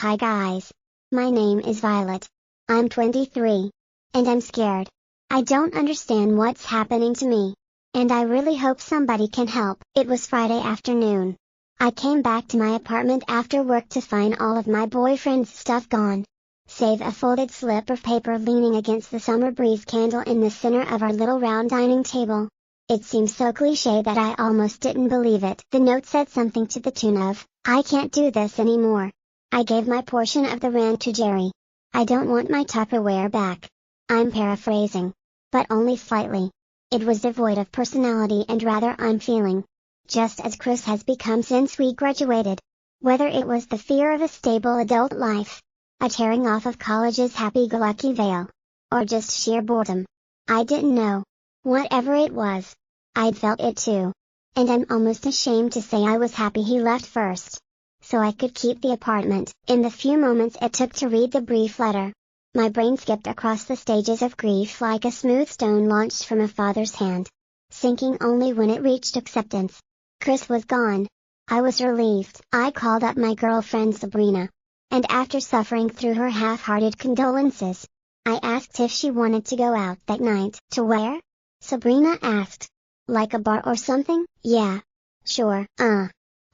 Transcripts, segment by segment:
Hi guys. My name is Violet. I'm 23. And I'm scared. I don't understand what's happening to me. And I really hope somebody can help. It was Friday afternoon. I came back to my apartment after work to find all of my boyfriend's stuff gone. Save a folded slip of paper leaning against the summer breeze candle in the center of our little round dining table. It seems so cliché that I almost didn't believe it. The note said something to the tune of, "I can't do this anymore." I gave my portion of the rant to Jerry. "I don't want my Tupperware back." I'm paraphrasing. But only slightly. It was devoid of personality and rather unfeeling. Just as Chris has become since we graduated. Whether it was the fear of a stable adult life, a tearing off of college's happy-go-lucky veil, or just sheer boredom, I didn't know. Whatever it was, I'd felt it too. And I'm almost ashamed to say I was happy he left first, so I could keep the apartment. In the few moments it took to read the brief letter, my brain skipped across the stages of grief like a smooth stone launched from a father's hand, sinking only when it reached acceptance. Chris was gone. I was relieved. I called up my girlfriend Sabrina, and after suffering through her half-hearted condolences, I asked if she wanted to go out that night. To where? Sabrina asked. Like a bar or something? Yeah. Sure.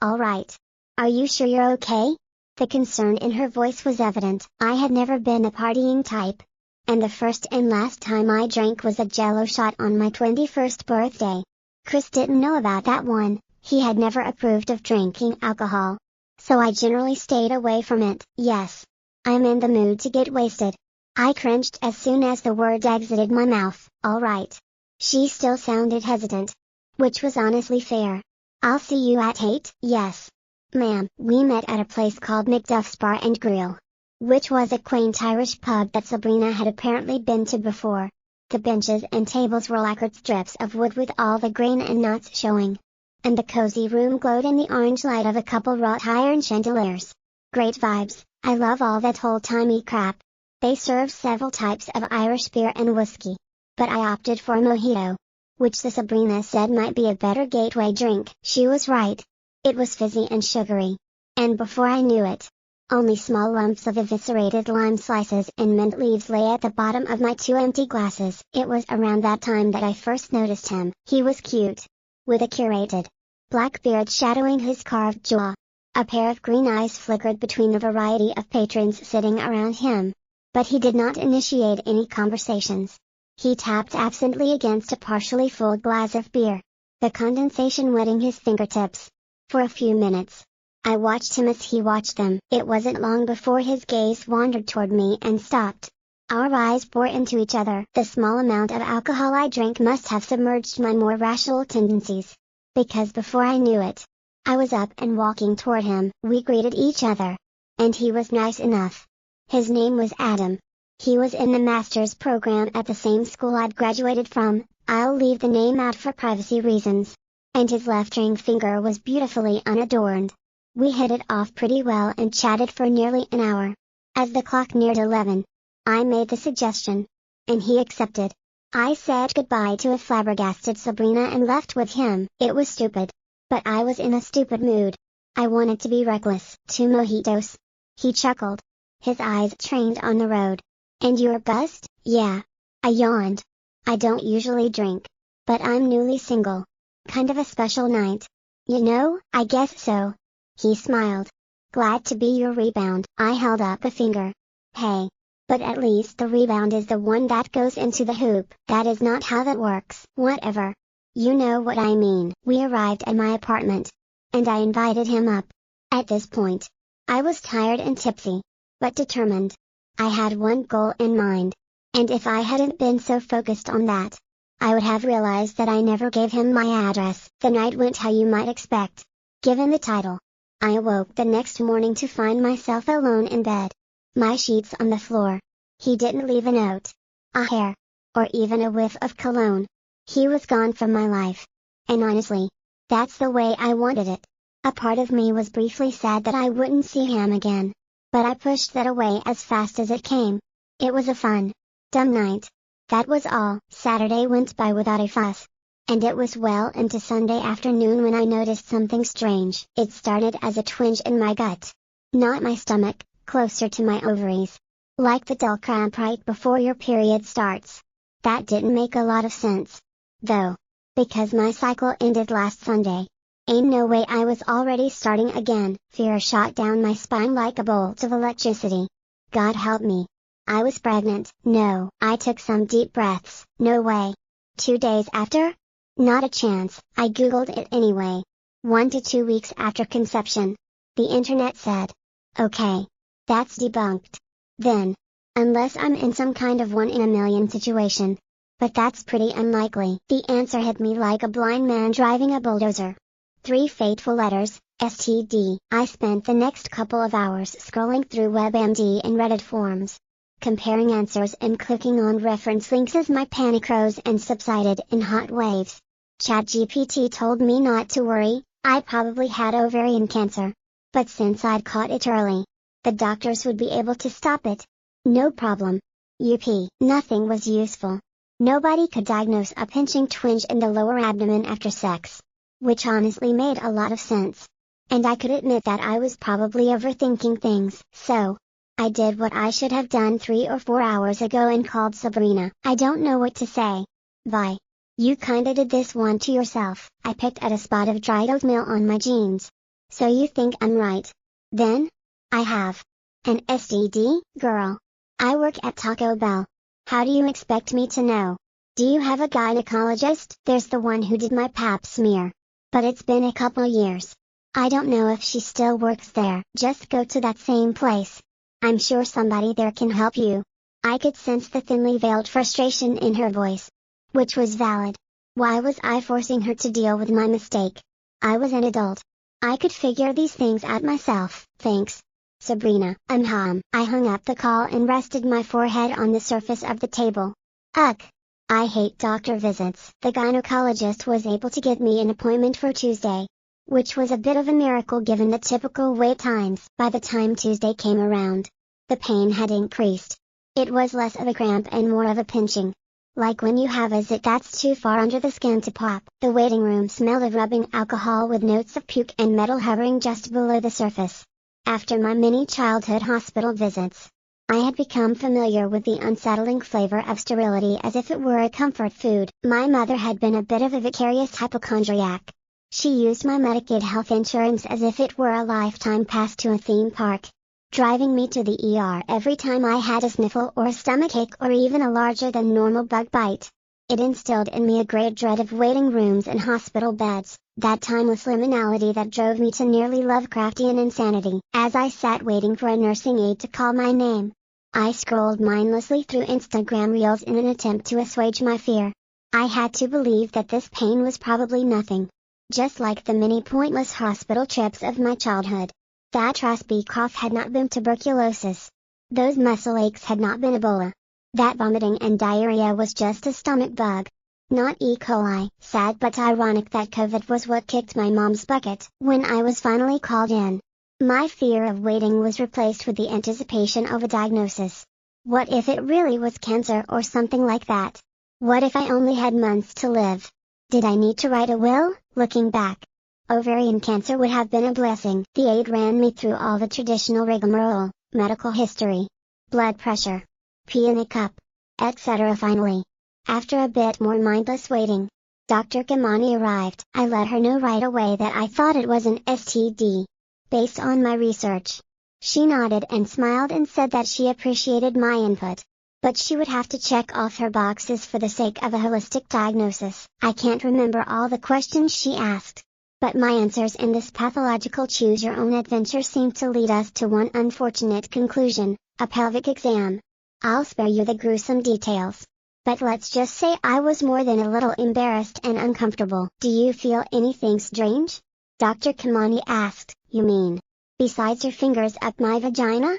Alright. Are you sure you're okay? The concern in her voice was evident. I had never been a partying type. And the first and last time I drank was a Jell-O shot on my 21st birthday. Chris didn't know about that one. He had never approved of drinking alcohol. So I generally stayed away from it. Yes. I'm in the mood to get wasted. I cringed as soon as the word exited my mouth. Alright. She still sounded hesitant. Which was honestly fair. I'll see you at 8? Yes. Ma'am. We met at a place called Macduff's Bar and Grill, which was a quaint Irish pub that Sabrina had apparently been to before. The benches and tables were lacquered strips of wood with all the grain and knots showing. And the cozy room glowed in the orange light of a couple wrought iron chandeliers. Great vibes. I love all that old-timey crap. They served several types of Irish beer and whiskey, but I opted for a mojito, which the Sabrina said might be a better gateway drink. She was right. It was fizzy and sugary. And before I knew it, only small lumps of eviscerated lime slices and mint leaves lay at the bottom of my two empty glasses. It was around that time that I first noticed him. He was cute, with a curated black beard shadowing his carved jaw. A pair of green eyes flickered between the variety of patrons sitting around him. But he did not initiate any conversations. He tapped absently against a partially full glass of beer, the condensation wetting his fingertips. For a few minutes, I watched him as he watched them. It wasn't long before his gaze wandered toward me and stopped. Our eyes bore into each other. The small amount of alcohol I drank must have submerged my more rational tendencies, because before I knew it, I was up and walking toward him. We greeted each other, and he was nice enough. His name was Adam. He was in the master's program at the same school I'd graduated from. I'll leave the name out for privacy reasons. And his left ring finger was beautifully unadorned. We hit it off pretty well and chatted for nearly an hour. As the clock neared 11, I made the suggestion, and he accepted. I said goodbye to a flabbergasted Sabrina and left with him. It was stupid. But I was in a stupid mood. I wanted to be reckless. 2 mojitos. He chuckled. His eyes trained on the road. And you're buzzed? Yeah. I yawned. I don't usually drink. But I'm newly single. Kind of a special night. You know? I guess so. He smiled. Glad to be your rebound. I held up a finger. Hey. But at least the rebound is the one that goes into the hoop. That is not how that works. Whatever. You know what I mean. We arrived at my apartment, and I invited him up. At this point, I was tired and tipsy, but determined. I had one goal in mind, and if I hadn't been so focused on that, I would have realized that I never gave him my address. The night went how you might expect, given the title. I awoke the next morning to find myself alone in bed. My sheets on the floor. He didn't leave a note, a hair, or even a whiff of cologne. He was gone from my life. And honestly, that's the way I wanted it. A part of me was briefly sad that I wouldn't see him again, but I pushed that away as fast as it came. It was a fun, dumb night. That was all. Saturday went by without a fuss. And it was well into Sunday afternoon when I noticed something strange. It started as a twinge in my gut. Not my stomach, closer to my ovaries. Like the dull cramp right before your period starts. That didn't make a lot of sense. Though. Because my cycle ended last Sunday. Ain't no way I was already starting again. Fear shot down my spine like a bolt of electricity. God help me. I was pregnant. No. I took some deep breaths. No way. 2 days after? Not a chance. I googled it anyway. 1 to 2 weeks after conception. The internet said. Okay. That's debunked. Then. Unless I'm in some kind of 1 in a million situation. But that's pretty unlikely. The answer hit me like a blind man driving a bulldozer. 3 fateful letters, STD. I spent the next couple of hours scrolling through WebMD and Reddit forums. Comparing answers and clicking on reference links as my panic rose and subsided in hot waves. ChatGPT told me not to worry, I probably had ovarian cancer. But since I'd caught it early, the doctors would be able to stop it. No problem. Yup, nothing was useful. Nobody could diagnose a pinching twinge in the lower abdomen after sex. Which honestly made a lot of sense. And I could admit that I was probably overthinking things. So, I did what I should have done 3 or 4 hours ago and called Sabrina. I don't know what to say. Vi. You kinda did this one to yourself. I picked at a spot of dried oatmeal on my jeans. So you think I'm right? Then? I have. An STD, girl. I work at Taco Bell. How do you expect me to know? Do you have a gynecologist? There's the one who did my pap smear. But it's been a couple years. I don't know if she still works there. Just go to that same place. I'm sure somebody there can help you. I could sense the thinly veiled frustration in her voice. Which was valid. Why was I forcing her to deal with my mistake? I was an adult. I could figure these things out myself, thanks. Sabrina. I hung up the call and rested my forehead on the surface of the table. Ugh. I hate doctor visits. The gynecologist was able to get me an appointment for Tuesday. Which was a bit of a miracle given the typical wait times. By the time Tuesday came around, the pain had increased. It was less of a cramp and more of a pinching. Like when you have a zit that's too far under the skin to pop. The waiting room smelled of rubbing alcohol with notes of puke and metal hovering just below the surface. After my many childhood hospital visits, I had become familiar with the unsettling flavor of sterility as if it were a comfort food. My mother had been a bit of a vicarious hypochondriac. She used my Medicaid health insurance as if it were a lifetime pass to a theme park, driving me to the ER every time I had a sniffle or a stomachache or even a larger than normal bug bite. It instilled in me a great dread of waiting rooms and hospital beds, that timeless liminality that drove me to nearly Lovecraftian insanity. As I sat waiting for a nursing aide to call my name, I scrolled mindlessly through Instagram reels in an attempt to assuage my fear. I had to believe that this pain was probably nothing. Just like the many pointless hospital trips of my childhood. That raspy cough had not been tuberculosis. Those muscle aches had not been Ebola. That vomiting and diarrhea was just a stomach bug. Not E. coli. Sad but ironic that COVID was what kicked my mom's bucket. When I was finally called in, my fear of waiting was replaced with the anticipation of a diagnosis. What if it really was cancer or something like that? What if I only had months to live? Did I need to write a will? Looking back, ovarian cancer would have been a blessing. The aide ran me through all the traditional rigmarole, medical history, blood pressure, pee in a cup, etc. Finally, after a bit more mindless waiting, Dr. Kamani arrived. I let her know right away that I thought it was an STD, based on my research. She nodded and smiled and said that she appreciated my input. But she would have to check off her boxes for the sake of a holistic diagnosis. I can't remember all the questions she asked. But my answers in this pathological choose-your-own adventure seemed to lead us to one unfortunate conclusion, a pelvic exam. I'll spare you the gruesome details. But let's just say I was more than a little embarrassed and uncomfortable. Do you feel anything strange? Dr. Kamani asked. You mean, besides your fingers up my vagina?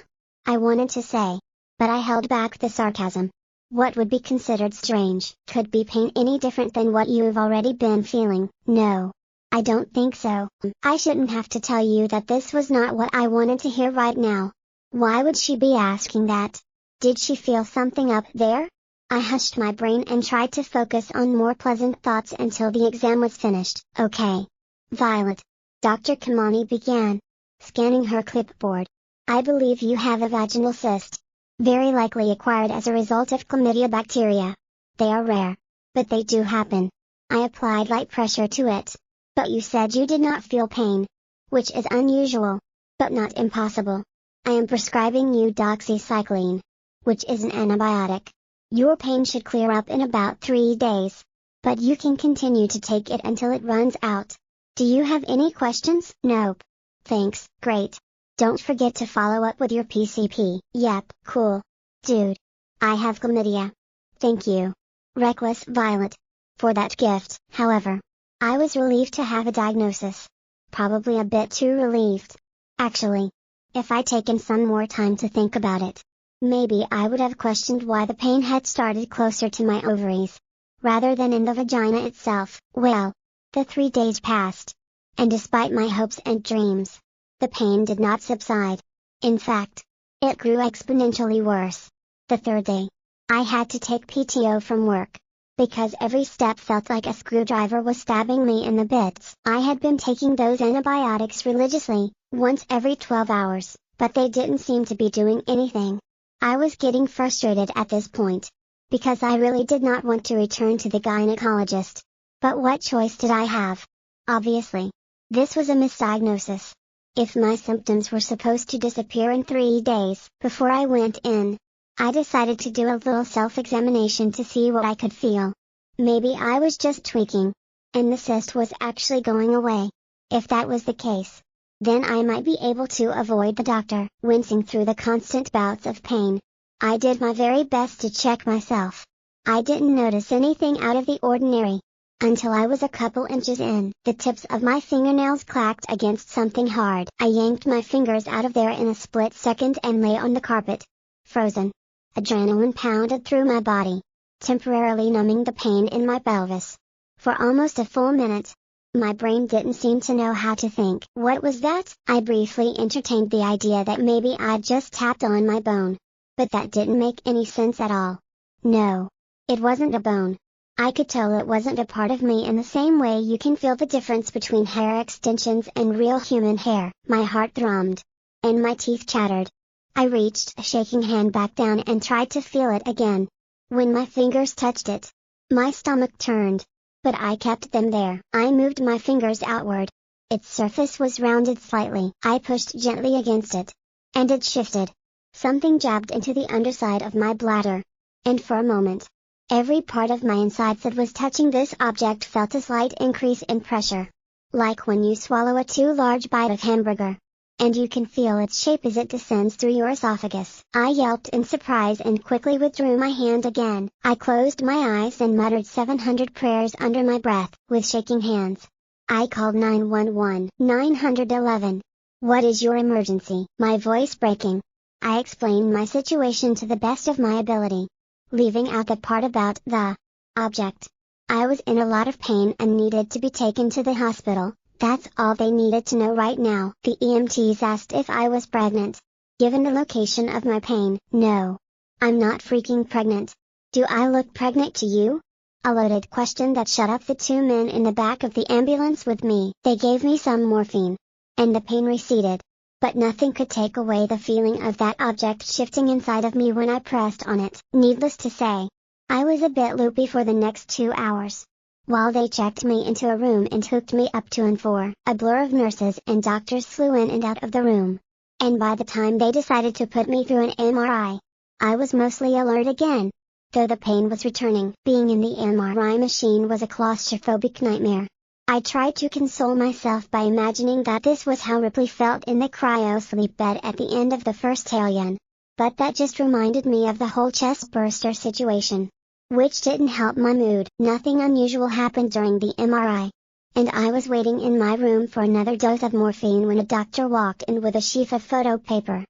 I wanted to say. But I held back the sarcasm. What would be considered strange? Could be pain any different than what you've already been feeling? No. I don't think so. I shouldn't have to tell you that this was not what I wanted to hear right now. Why would she be asking that? Did she feel something up there? I hushed my brain and tried to focus on more pleasant thoughts until the exam was finished. Okay. Violet. Dr. Kamani began, scanning her clipboard. I believe you have a vaginal cyst. Very likely acquired as a result of chlamydia bacteria. They are rare. But they do happen. I applied light pressure to it. But you said you did not feel pain. Which is unusual. But not impossible. I am prescribing you doxycycline. Which is an antibiotic. Your pain should clear up in about 3 days. But you can continue to take it until it runs out. Do you have any questions? Nope. Thanks, great. Don't forget to follow up with your PCP. Yep, cool. Dude. I have chlamydia. Thank you. Reckless Violet. For that gift, however. I was relieved to have a diagnosis. Probably a bit too relieved. Actually. If I'd taken some more time to think about it. Maybe I would have questioned why the pain had started closer to my ovaries. Rather than in the vagina itself. Well. The 3 days passed. And despite my hopes and dreams. The pain did not subside. In fact. It grew exponentially worse. The 3rd day. I had to take PTO from work. Because every step felt like a screwdriver was stabbing me in the bits. I had been taking those antibiotics religiously, once every 12 hours, but they didn't seem to be doing anything. I was getting frustrated at this point. Because I really did not want to return to the gynecologist. But what choice did I have? Obviously. This was a misdiagnosis. If my symptoms were supposed to disappear in 3 days before I went in, I decided to do a little self-examination to see what I could feel. Maybe I was just tweaking. And the cyst was actually going away. If that was the case, then I might be able to avoid the doctor wincing through the constant bouts of pain. I did my very best to check myself. I didn't notice anything out of the ordinary. Until I was a couple inches in. The tips of my fingernails clacked against something hard. I yanked my fingers out of there in a split second and lay on the carpet. Frozen. Adrenaline pounded through my body, temporarily numbing the pain in my pelvis. For almost a full minute, my brain didn't seem to know how to think. What was that? I briefly entertained the idea that maybe I'd just tapped on my bone. But that didn't make any sense at all. No. It wasn't a bone. I could tell it wasn't a part of me in the same way you can feel the difference between hair extensions and real human hair. My heart thrummed. And my teeth chattered. I reached a shaking hand back down and tried to feel it again. When my fingers touched it, my stomach turned. But I kept them there. I moved my fingers outward. Its surface was rounded slightly. I pushed gently against it. And it shifted. Something jabbed into the underside of my bladder. And for a moment, every part of my insides that was touching this object felt a slight increase in pressure. Like when you swallow a too large bite of hamburger. And you can feel its shape as it descends through your esophagus. I yelped in surprise and quickly withdrew my hand again. I closed my eyes and muttered 700 prayers under my breath. With shaking hands, I called 911. 911. What is your emergency? My voice breaking. I explained my situation to the best of my ability, leaving out the part about the object. I was in a lot of pain and needed to be taken to the hospital. That's all they needed to know right now. The EMTs asked if I was pregnant. Given the location of my pain, no. I'm not freaking pregnant. Do I look pregnant to you? A loaded question that shut up the 2 men in the back of the ambulance with me. They gave me some morphine. And the pain receded. But nothing could take away the feeling of that object shifting inside of me when I pressed on it. Needless to say, I was a bit loopy for the next 2 hours. While they checked me into a room and hooked me up to and for, a blur of nurses and doctors flew in and out of the room. And by the time they decided to put me through an MRI, I was mostly alert again. Though the pain was returning. Being in the MRI machine was a claustrophobic nightmare. I tried to console myself by imagining that this was how Ripley felt in the cryo-sleep bed at the end of the first Alien. But that just reminded me of the whole chest burster situation. Which didn't help my mood. Nothing unusual happened during the MRI. And I was waiting in my room for another dose of morphine when a doctor walked in with a sheaf of photo paper.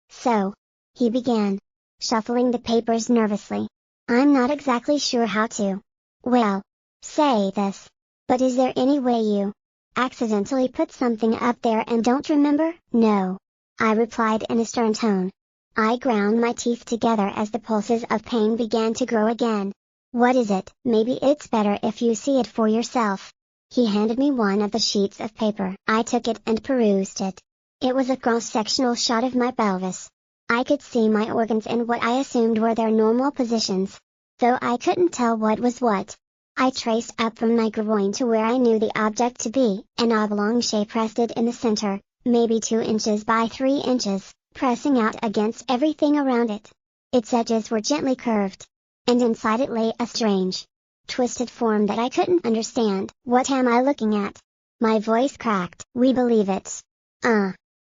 So, he began, shuffling the papers nervously. I'm not exactly sure how to, well, say this. But is there any way you accidentally put something up there and don't remember? No. I replied in a stern tone. I ground my teeth together as the pulses of pain began to grow again. What is it? Maybe it's better if you see it for yourself. He handed me one of the sheets of paper. I took it and perused it. It was a cross-sectional shot of my pelvis. I could see my organs in what I assumed were their normal positions, though I couldn't tell what was what. I traced up from my groin to where I knew the object to be, an oblong shape rested in the center, maybe 2 inches by 3 inches, pressing out against everything around it. Its edges were gently curved, and inside it lay a strange, twisted form that I couldn't understand. What am I looking at? My voice cracked. We believe it's...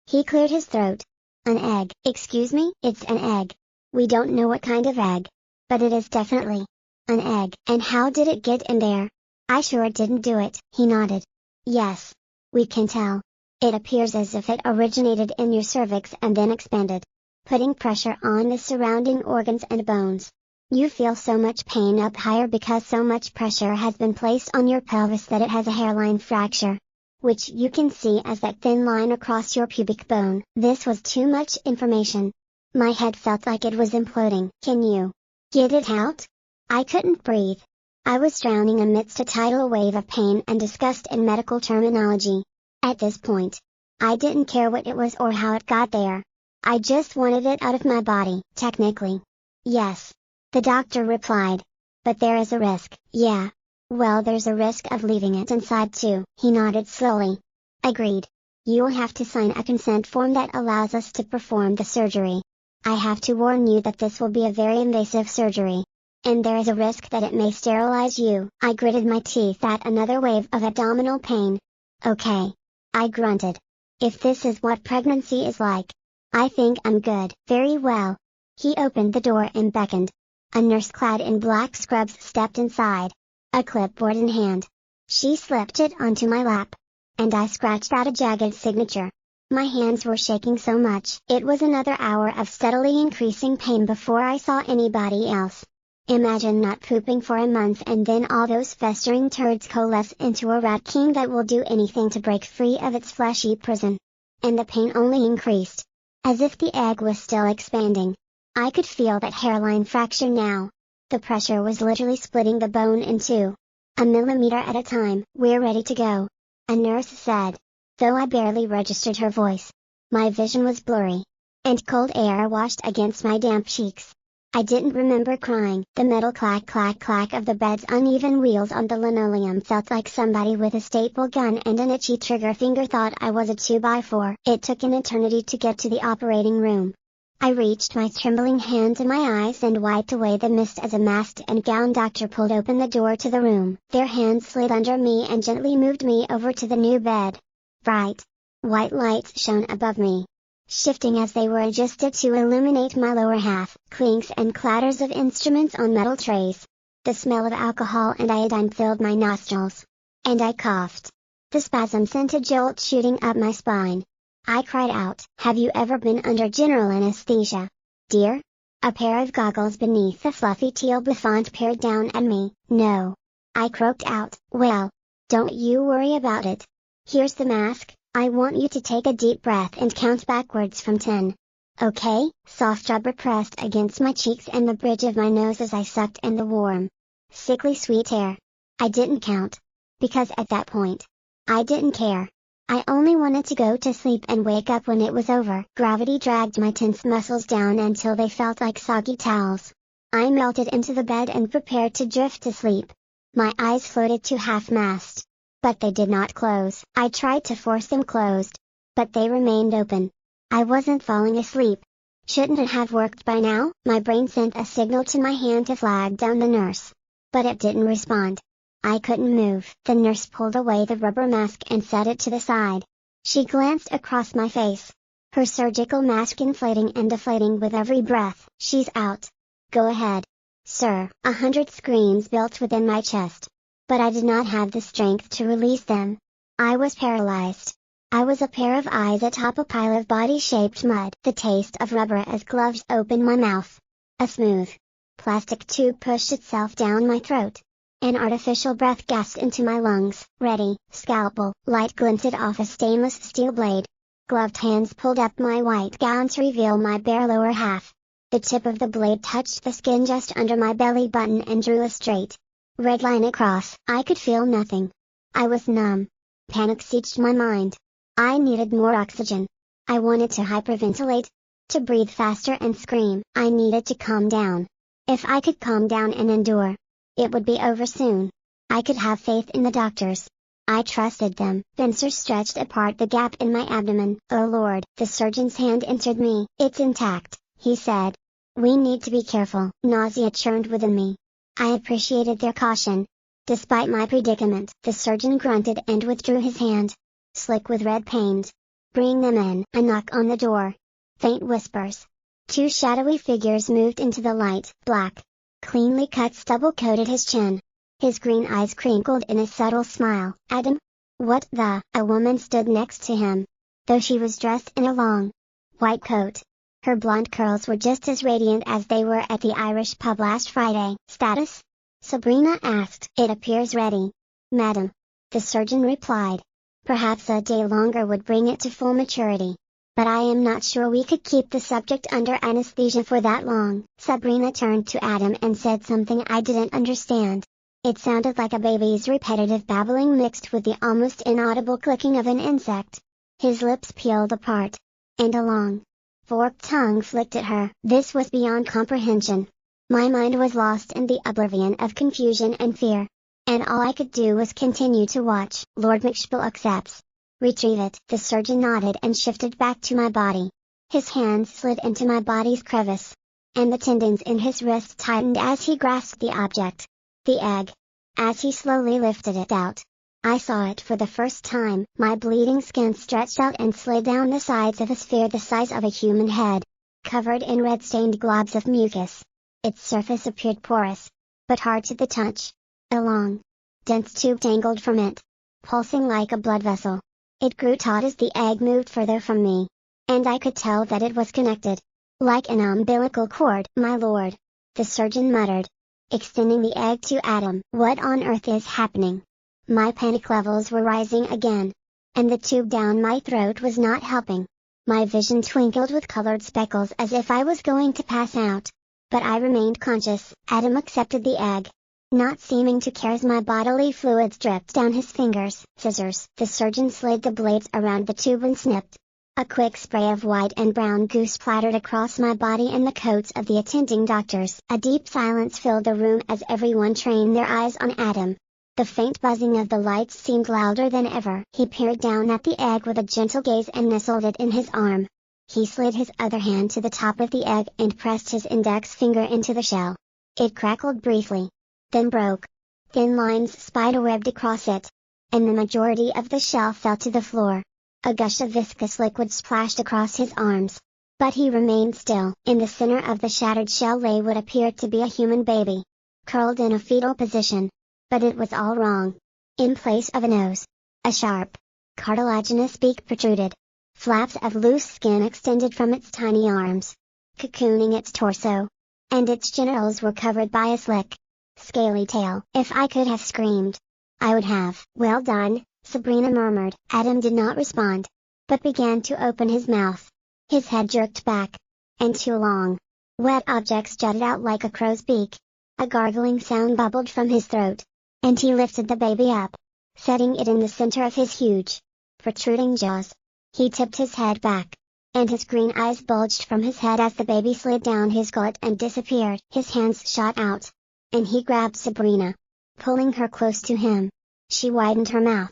He cleared his throat. An egg. Excuse me? It's an egg. We don't know what kind of egg. But it is definitely an egg. And how did it get in there? I sure didn't do it. He nodded. Yes. We can tell. It appears as if it originated in your cervix and then expanded, putting pressure on the surrounding organs and bones. You feel so much pain up higher because so much pressure has been placed on your pelvis that it has a hairline fracture, which you can see as that thin line across your pubic bone. This was too much information. My head felt like it was imploding. Can you get it out? I couldn't breathe. I was drowning amidst a tidal wave of pain and disgust in medical terminology. At this point, I didn't care what it was or how it got there. I just wanted it out of my body. Technically, yes, the doctor replied. But there is a risk. Yeah. Well, there's a risk of leaving it inside too. He nodded slowly. Agreed. You'll have to sign a consent form that allows us to perform the surgery. I have to warn you that this will be a very invasive surgery. And there is a risk that it may sterilize you. I gritted my teeth at another wave of abdominal pain. Okay. I grunted. If this is what pregnancy is like, I think I'm good. Very well. He opened the door and beckoned. A nurse clad in black scrubs stepped inside, a clipboard in hand. She slipped it onto my lap, and I scratched out a jagged signature. My hands were shaking so much. It was another hour of steadily increasing pain before I saw anybody else. Imagine not pooping for a month and then all those festering turds coalesce into a rat king that will do anything to break free of its fleshy prison. And the pain only increased, as if the egg was still expanding. I could feel that hairline fracture now. The pressure was literally splitting the bone in two. A millimeter at a time. We're ready to go, a nurse said, though I barely registered her voice. My vision was blurry, and cold air washed against my damp cheeks. I didn't remember crying. The metal clack clack clack of the bed's uneven wheels on the linoleum felt like somebody with a staple gun and an itchy trigger finger thought I was a 2x4. It took an eternity to get to the operating room. I reached my trembling hand to my eyes and wiped away the mist as a masked and gowned doctor pulled open the door to the room. Their hands slid under me and gently moved me over to the new bed. Bright, white lights shone above me, shifting as they were adjusted to illuminate my lower half. Clinks and clatters of instruments on metal trays. The smell of alcohol and iodine filled my nostrils. And I coughed. The spasm sent a jolt shooting up my spine. I cried out. Have you ever been under general anesthesia, dear? A pair of goggles beneath the fluffy teal bouffant peered down at me. No. I croaked out. Well, don't you worry about it. Here's the mask. I want you to take a deep breath and count backwards from 10. Okay? Soft rubber pressed against my cheeks and the bridge of my nose as I sucked in the warm, sickly sweet air. I didn't count. Because at that point, I didn't care. I only wanted to go to sleep and wake up when it was over. Gravity dragged my tense muscles down until they felt like soggy towels. I melted into the bed and prepared to drift to sleep. My eyes floated to half-mast, but they did not close. I tried to force them closed, but they remained open. I wasn't falling asleep. Shouldn't it have worked by now? My brain sent a signal to my hand to flag down the nurse, but it didn't respond. I couldn't move. The nurse pulled away the rubber mask and set it to the side. She glanced across my face, her surgical mask inflating and deflating with every breath. She's out. Go ahead, sir. 100 screams built within my chest, but I did not have the strength to release them. I was paralyzed. I was a pair of eyes atop a pile of body-shaped mud. The taste of rubber as gloves opened my mouth. A smooth plastic tube pushed itself down my throat. An artificial breath gasped into my lungs. Ready. Scalpel. Light glinted off a stainless steel blade. Gloved hands pulled up my white gown to reveal my bare lower half. The tip of the blade touched the skin just under my belly button and drew a straight, red line across. I could feel nothing. I was numb. Panic sieged my mind. I needed more oxygen. I wanted to hyperventilate, to breathe faster and scream. I needed to calm down. If I could calm down and endure, it would be over soon. I could have faith in the doctors. I trusted them. Spencer stretched apart the gap in my abdomen. Oh Lord! The surgeon's hand entered me. It's intact, he said. We need to be careful. Nausea churned within me. I appreciated their caution. Despite my predicament, the surgeon grunted and withdrew his hand. Slick with red paint. Bring them in. A knock on the door. Faint whispers. Two shadowy figures moved into the light. Black. Cleanly cut stubble coated his chin. His green eyes crinkled in a subtle smile. Adam? What the? A woman stood next to him. Though she was dressed in a long, white coat, her blonde curls were just as radiant as they were at the Irish pub last Friday. Status? Sabrina asked. It appears ready, madam. The surgeon replied. Perhaps a day longer would bring it to full maturity. But I am not sure we could keep the subject under anesthesia for that long. Sabrina turned to Adam and said something I didn't understand. It sounded like a baby's repetitive babbling mixed with the almost inaudible clicking of an insect. His lips peeled apart, and a long, forked tongue flicked at her. This was beyond comprehension. My mind was lost in the oblivion of confusion and fear. And all I could do was continue to watch. Lord McSpill accepts. Retrieve it. The surgeon nodded and shifted back to my body. His hands slid into my body's crevice, and the tendons in his wrist tightened as he grasped the object. The egg. As he slowly lifted it out, I saw it for the first time. My bleeding skin stretched out and slid down the sides of a sphere the size of a human head, covered in red-stained globs of mucus. Its surface appeared porous, but hard to the touch. A long, dense tube dangled from it, pulsing like a blood vessel. It grew taut as the egg moved further from me, and I could tell that it was connected, like an umbilical cord. My lord, the surgeon muttered, extending the egg to Adam. What on earth is happening? My panic levels were rising again, and the tube down my throat was not helping. My vision twinkled with colored speckles as if I was going to pass out. But I remained conscious. Adam accepted the egg, not seeming to care as my bodily fluids dripped down his fingers. Scissors. The surgeon slid the blades around the tube and snipped. A quick spray of white and brown goo splattered across my body and the coats of the attending doctors. A deep silence filled the room as everyone trained their eyes on Adam. The faint buzzing of the lights seemed louder than ever. He peered down at the egg with a gentle gaze and nestled it in his arm. He slid his other hand to the top of the egg and pressed his index finger into the shell. It crackled briefly, then broke. Thin lines spiderwebbed across it, and the majority of the shell fell to the floor. A gush of viscous liquid splashed across his arms. But he remained still. In the center of the shattered shell lay what appeared to be a human baby, curled in a fetal position. But it was all wrong. In place of a nose, a sharp, cartilaginous beak protruded. Flaps of loose skin extended from its tiny arms, cocooning its torso. And its genitals were covered by a slick, scaly tail. If I could have screamed, I would have. Well done, Sabrina murmured. Adam did not respond, but began to open his mouth. His head jerked back, and two long, wet objects jutted out like a crow's beak. A gargling sound bubbled from his throat, and he lifted the baby up, setting it in the center of his huge, protruding jaws. He tipped his head back, and his green eyes bulged from his head as the baby slid down his gullet and disappeared. His hands shot out, and he grabbed Sabrina, pulling her close to him. She widened her mouth,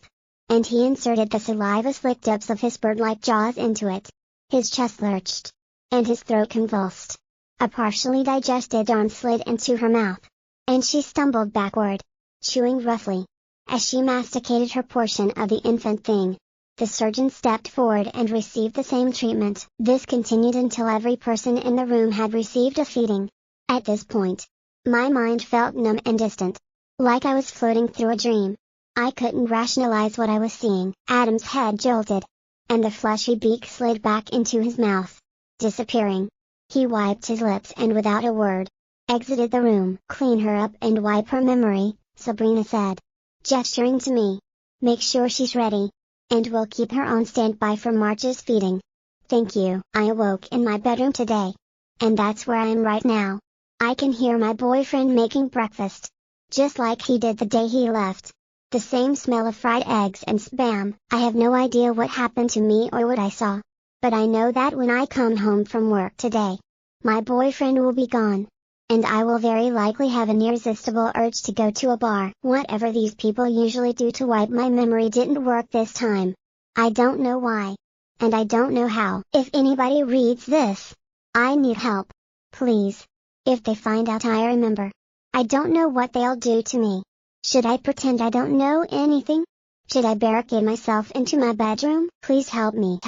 and he inserted the saliva-slick tips of his bird-like jaws into it. His chest lurched, and his throat convulsed. A partially digested arm slid into her mouth, and she stumbled backward, chewing roughly, as she masticated her portion of the infant thing. The surgeon stepped forward and received the same treatment. This continued until every person in the room had received a feeding. At this point, my mind felt numb and distant, like I was floating through a dream. I couldn't rationalize what I was seeing. Adam's head jolted, and the fleshy beak slid back into his mouth, disappearing. He wiped his lips and without a word, exited the room. Clean her up and wipe her memory, Sabrina said, gesturing to me. Make sure she's ready, and we'll keep her on standby for March's feeding. Thank you. I awoke in my bedroom today, and that's where I am right now. I can hear my boyfriend making breakfast, just like he did the day he left. The same smell of fried eggs and spam. I have no idea what happened to me or what I saw, But I know that when I come home from work today, my boyfriend will be gone. And I will very likely have an irresistible urge to go to a bar. Whatever these people usually do to wipe my memory didn't work this time. I don't know why. And I don't know how. If anybody reads this, I need help. Please. If they find out I remember, I don't know what they'll do to me. Should I pretend I don't know anything? Should I barricade myself into my bedroom? Please help me.